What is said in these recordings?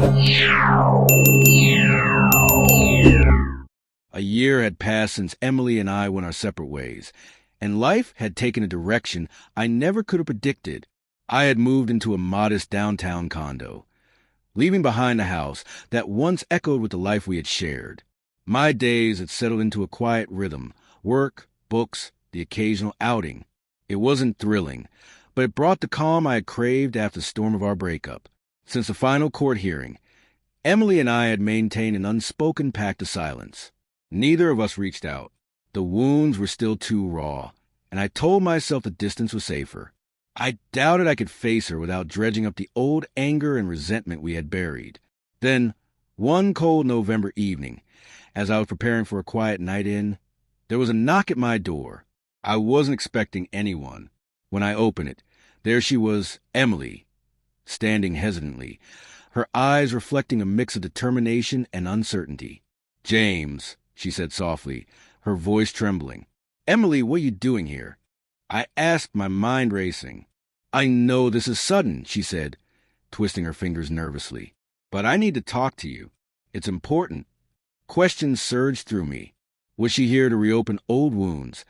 A year had passed since Emily and I went our separate ways, and life had taken a direction I never could have predicted. I had moved into a modest downtown condo, leaving behind a house that once echoed with the life we had shared. My days had settled into a quiet rhythm: work, books, the occasional outing. It wasn't thrilling, but it brought the calm I had craved after the storm of our breakup. Since the final court hearing, Emily and I had maintained an unspoken pact of silence. Neither of us reached out. The wounds were still too raw, and I told myself the distance was safer. I doubted I could face her without dredging up the old anger and resentment we had buried. Then, one cold November evening, as I was preparing for a quiet night in, there was a knock at my door. I wasn't expecting anyone. When I opened it, there she was, Emily, standing hesitantly, her eyes reflecting a mix of determination and uncertainty. "James," she said softly, her voice trembling. "Emily, what are you doing here?" I asked, my mind racing. "I know this is sudden," she said, twisting her fingers nervously. "But I need to talk to you. It's important." Questions surged through me. Was she here to reopen old wounds,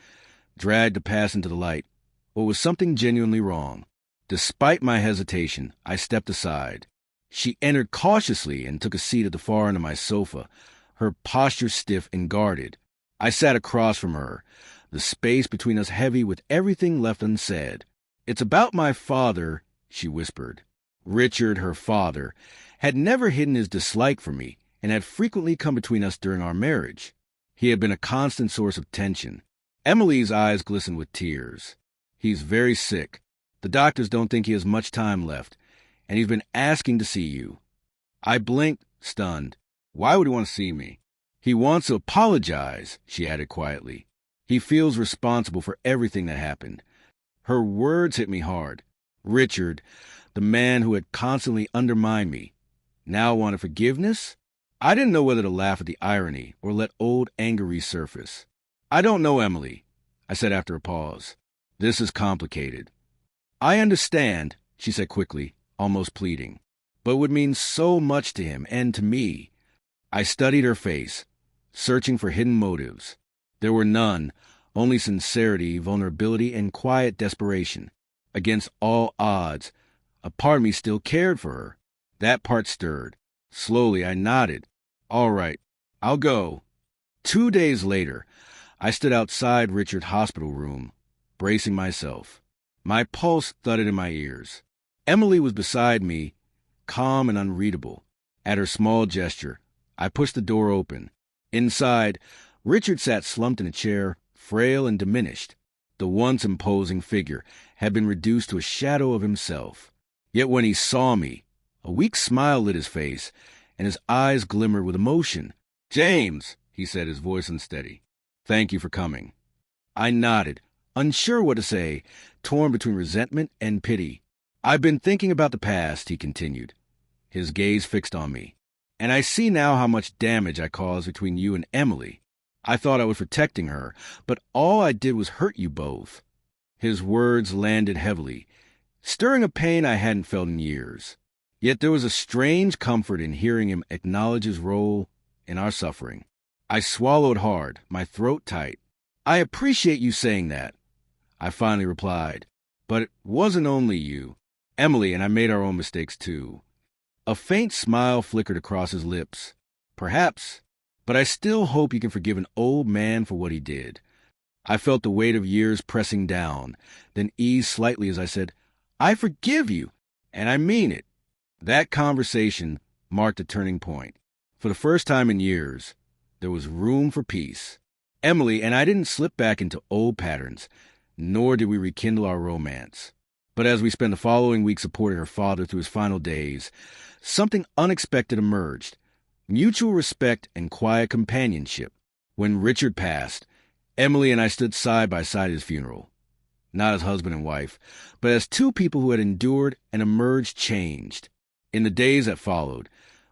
dragged to pass into the light, or was something genuinely wrong? Despite my hesitation, I stepped aside. She entered cautiously and took a seat at the far end of my sofa, her posture stiff and guarded. I sat across from her, the space between us heavy with everything left unsaid. "It's about my father," she whispered. Richard, her father, had never hidden his dislike for me and had frequently come between us during our marriage. He had been a constant source of tension. Emily's eyes glistened with tears. "He's very sick. The doctors don't think he has much time left, and he's been asking to see you." I blinked, stunned. Why would he want to see me? "He wants to apologize," she added quietly. "He feels responsible for everything that happened." Her words hit me hard. Richard, the man who had constantly undermined me, now wanted forgiveness? I didn't know whether to laugh at the irony or let old anger resurface. "I don't know, Emily," I said after a pause. "This is complicated." "I understand," she said quickly, almost pleading, "but it would mean so much to him and to me." I studied her face, searching for hidden motives. There were none, only sincerity, vulnerability, and quiet desperation. Against all odds, a part of me still cared for her. That part stirred. Slowly, I nodded. "All right, I'll go." 2 days later, I stood outside Richard's hospital room, bracing myself. My pulse thudded in my ears. Emily was beside me, calm and unreadable. At her small gesture, I pushed the door open. Inside, Richard sat slumped in a chair, frail and diminished. The once imposing figure had been reduced to a shadow of himself. Yet when he saw me, a weak smile lit his face, and his eyes glimmered with emotion. "James," he said, his voice unsteady. "Thank you for coming." I nodded, unsure what to say, torn between resentment and pity. "I've been thinking about the past," he continued, his gaze fixed on me. "And I see now how much damage I caused between you and Emily. I thought I was protecting her, but all I did was hurt you both." His words landed heavily, stirring a pain I hadn't felt in years. Yet there was a strange comfort in hearing him acknowledge his role in our suffering. I swallowed hard, my throat tight. "I appreciate you saying that," I finally replied. "But it wasn't only you. Emily and I made our own mistakes too." A faint smile flickered across his lips. "Perhaps, but I still hope you can forgive an old man for what he did." I felt the weight of years pressing down, then eased slightly as I said, "I forgive you, and I mean it." That conversation marked a turning point. For the first time in years, there was room for peace. Emily and I didn't slip back into old patterns, nor did we rekindle our romance. But as we spent the following week supporting her father through his final days, something unexpected emerged: mutual respect and quiet companionship. When Richard passed, Emily and I stood side by side at his funeral, not as husband and wife, but as two people who had endured and emerged changed. In the days that followed,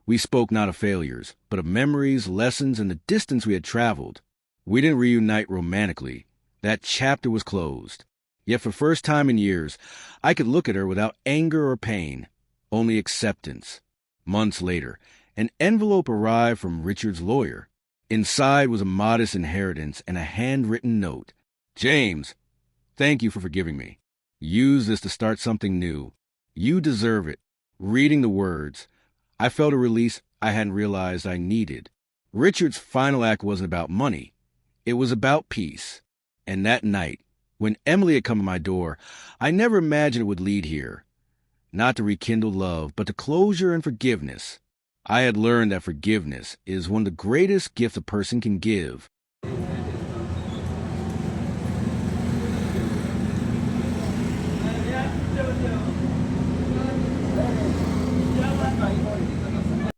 we spoke not of failures, but of memories, lessons, and the distance we had traveled. We didn't reunite romantically. That chapter was closed. Yet for the first time in years, I could look at her without anger or pain, only acceptance. Months later, an envelope arrived from Richard's lawyer. Inside was a modest inheritance and a handwritten note. James, thank you for forgiving me. Use this to start something new. You deserve it. Reading the words, I felt a release I hadn't realized I needed. Richard's final act wasn't about money. It was about peace. And that night, when Emily had come to my door, I never imagined it would lead here. Not to rekindle love, but to closure and forgiveness. I had learned that forgiveness is one of the greatest gifts a person can give.